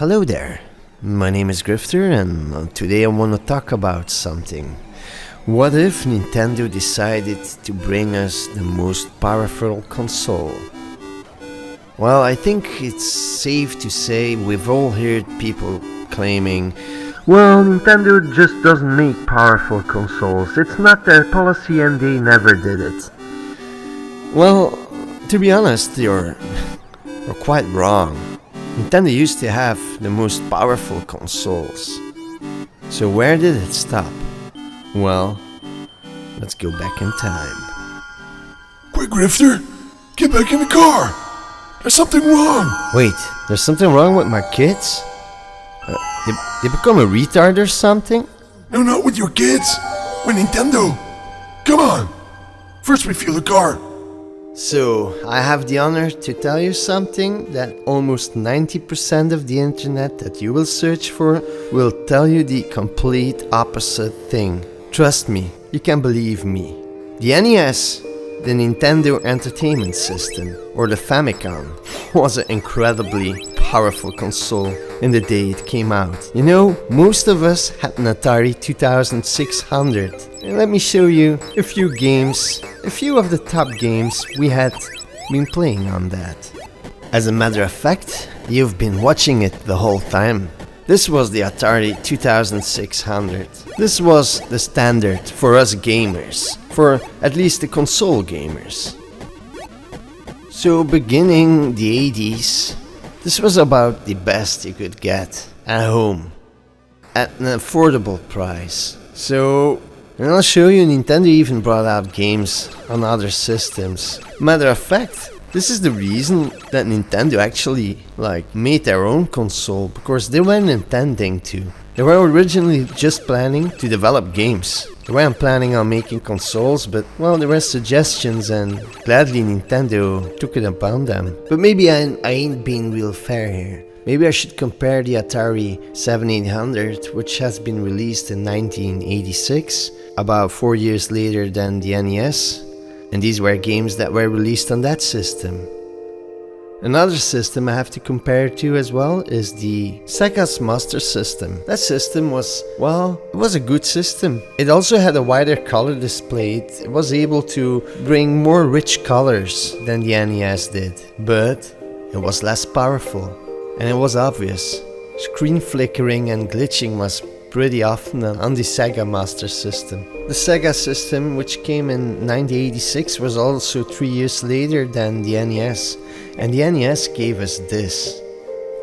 Hello there, my name is Grifter and today I want to talk about something. What if Nintendo decided to bring us the most powerful console? Well, I think it's safe to say we've all heard people claiming, well, Nintendo just doesn't make powerful consoles, it's not their policy and they never did it. Well, to be honest, you're quite wrong. Nintendo used to have the most powerful consoles. So where did it stop? Well, let's go back in time. Quick, Grifter! Get back in the car! There's something wrong! Wait, there's something wrong with my kids? They become a retard or something? No, not with your kids! With Nintendo! Come on! First we fuel the car! So, I have the honor to tell you something that almost 90% of the internet that you will search for will tell you the complete opposite thing. Trust me, you can believe me. The NES, the Nintendo Entertainment System, or the Famicom, was an incredibly powerful console in the day it came out. You know, most of us had an Atari 2600. And let me show you a few games, a few of the top games we had been playing on that. As a matter of fact, you've been watching it the whole time. This was the Atari 2600. This was the standard for us gamers, for at least the console gamers. So beginning the 80s, this was about the best you could get at home, at an affordable price. So, and I'll show you, Nintendo even brought out games on other systems. Matter of fact, this is the reason that Nintendo actually made their own console, because they weren't intending to. They were originally just planning to develop games. They weren't planning on making consoles, but well, there were suggestions and gladly Nintendo took it upon them. But maybe I ain't being real fair here. Maybe I should compare the Atari 7800, which has been released in 1986, about 4 years later than the NES. And these were games that were released on that system. Another system I have to compare to as well is the Sega's Master System. That system was, well, it was a good system. It also had a wider color display. It was able to bring more rich colors than the NES did. But it was less powerful. And it was obvious. Screen flickering and glitching was pretty often on the Sega Master System. The Sega system, which came in 1986, was also 3 years later than the NES. And the NES gave us this.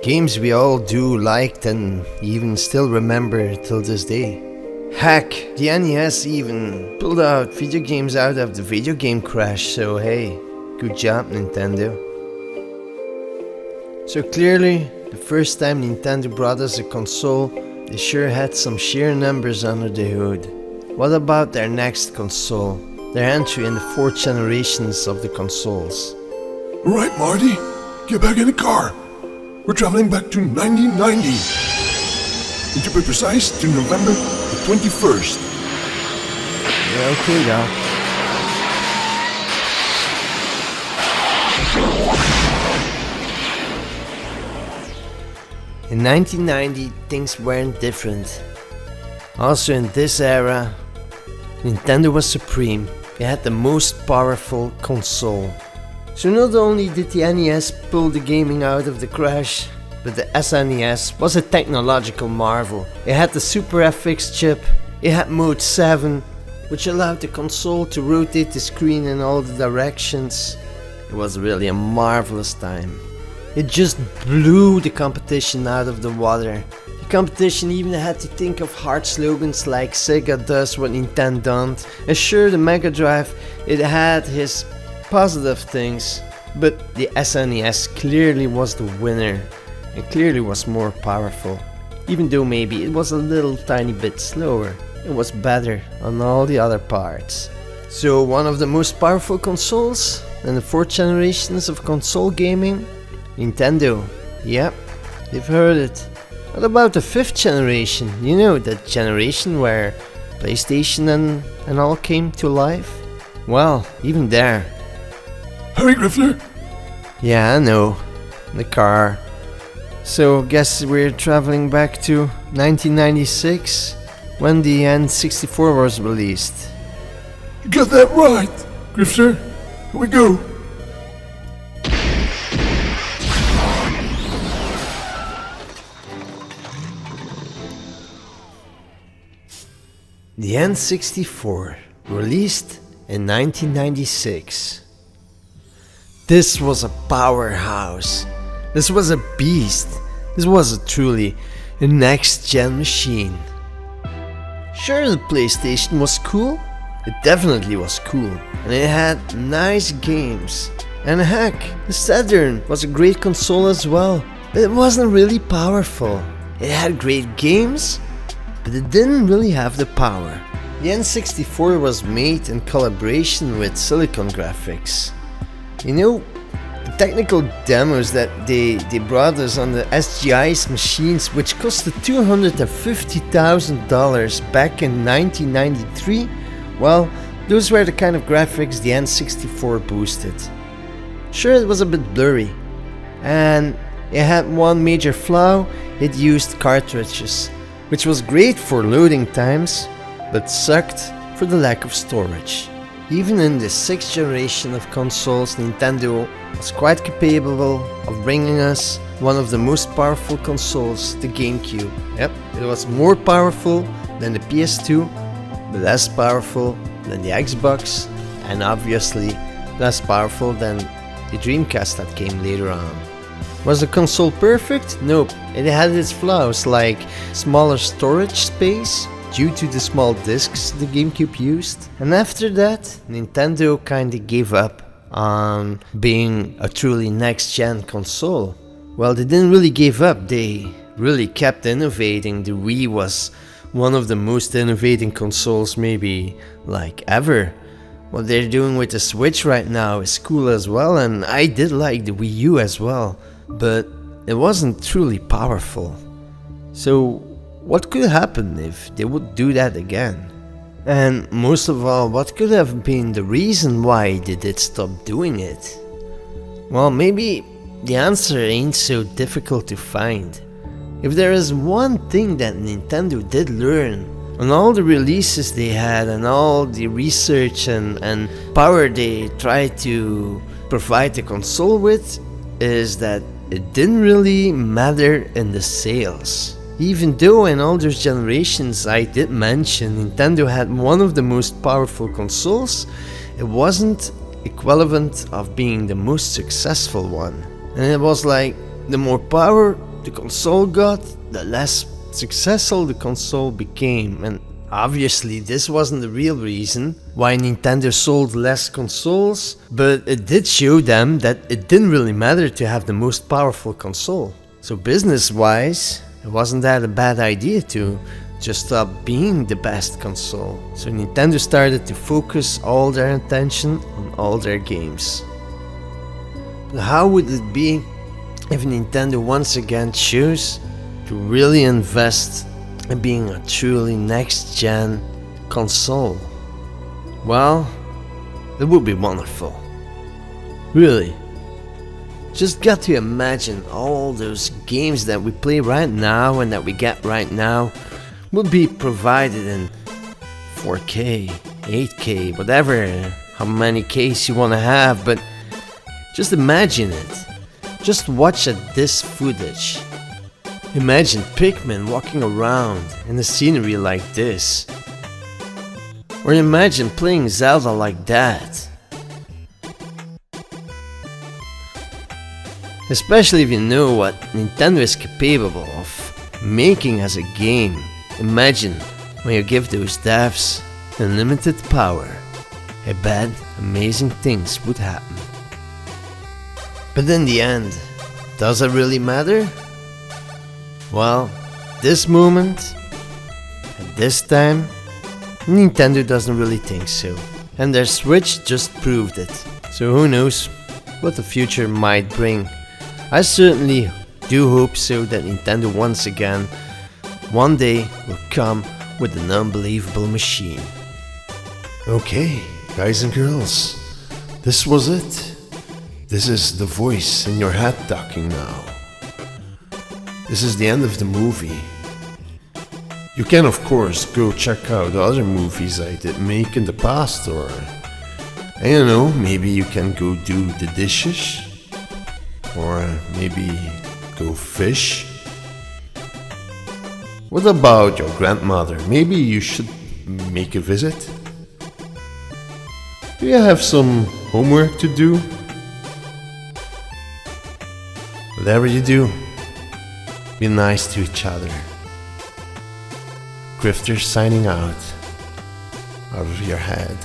Games we all do liked and even still remember till this day. Heck, the NES even pulled out video games out of the video game crash, so hey, good job Nintendo. So clearly, the first time Nintendo brought us a console, they sure had some sheer numbers under the hood. What about their next console? Their entry in the 4th generations of the consoles. Alright, Marty, get back in the car. We're traveling back to 1990. And to be precise, to November the 21st. Yeah, okay, Doc. In 1990, things weren't different. Also in this era, Nintendo was supreme. They had the most powerful console. So not only did the NES pull the gaming out of the crash, but the SNES was a technological marvel. It had the Super FX chip, it had Mode 7, which allowed the console to rotate the screen in all the directions. It was really a marvelous time. It just blew the competition out of the water. The competition even had to think of hard slogans like Sega does what Nintendo don't. And sure, the Mega Drive, it had his positive things, but the SNES clearly was the winner and clearly was more powerful. Even though maybe it was a little tiny bit slower, it was better on all the other parts. So one of the most powerful consoles in the 4th generations of console gaming? Nintendo. Yep, you've heard it. What about the 5th generation? You know, that generation where PlayStation and all came to life? Well, even there. Hurry, Grifter! Yeah, I know. The car. So guess we're traveling back to 1996 when the N64 was released. You got that right, Grifter. Here we go. The N64, released in 1996. This was a powerhouse. This was a beast. This was truly a next-gen machine. Sure, the PlayStation was cool. It definitely was cool. And it had nice games. And heck, the Saturn was a great console as well. But it wasn't really powerful. It had great games, but it didn't really have the power. The N64 was made in collaboration with Silicon Graphics. You know, the technical demos that they brought us on the SGI's machines, which costed $250,000 back in 1993, well, those were the kind of graphics the N64 boosted. Sure, it was a bit blurry, and it had one major flaw: it used cartridges, which was great for loading times, but sucked for the lack of storage. Even in the 6th generation of consoles, Nintendo was quite capable of bringing us one of the most powerful consoles, the GameCube. Yep, it was more powerful than the PS2, but less powerful than the Xbox, and obviously less powerful than the Dreamcast that came later on. Was the console perfect? Nope, it had its flaws like smaller storage space due to the small discs the GameCube used. And after that, Nintendo kinda gave up on being a truly next-gen console. Well, they didn't really give up, they really kept innovating. The Wii was one of the most innovating consoles maybe like ever. What they're doing with the Switch right now is cool as well, and I did like the Wii U as well, but it wasn't truly powerful. So what could happen if they would do that again? And most of all, what could have been the reason why they did stop doing it? Well, maybe the answer ain't so difficult to find. If there is one thing that Nintendo did learn on all the releases they had and all the research and power they tried to provide the console with, is that it didn't really matter in the sales. Even though in all those generations I did mention Nintendo had one of the most powerful consoles, it wasn't equivalent of being the most successful one. And it was like, the more power the console got, the less successful the console became. And obviously this wasn't the real reason why Nintendo sold less consoles, but it did show them that it didn't really matter to have the most powerful console. So business-wise, it wasn't that a bad idea to just stop being the best console. So Nintendo started to focus all their attention on all their games. But how would it be if Nintendo once again chose to really invest in being a truly next-gen console? Well, it would be wonderful. Really. Just got to imagine all those games that we play right now and that we get right now would be provided in 4K, 8K, whatever, how many Ks you want to have, but just imagine it. Just watch this footage. Imagine Pikmin walking around in a scenery like this. Or imagine playing Zelda like that. Especially if you know what Nintendo is capable of making as a game. Imagine when you give those devs unlimited power. I bet amazing things would happen. But in the end, does it really matter? Well, this moment, at this time, Nintendo doesn't really think so. And their Switch just proved it. So who knows what the future might bring. I certainly do hope so that Nintendo once again, one day, will come with an unbelievable machine. Okay, guys and girls, this was it. This is the voice in your head talking now. This is the end of the movie. You can, of course, go check out other movies I did make in the past, or I don't know, maybe you can go do the dishes, or maybe go fish. What about your grandmother? Maybe you should make a visit. Do you have some homework to do? Whatever you do, be nice to each other. Grifter signing out of your head.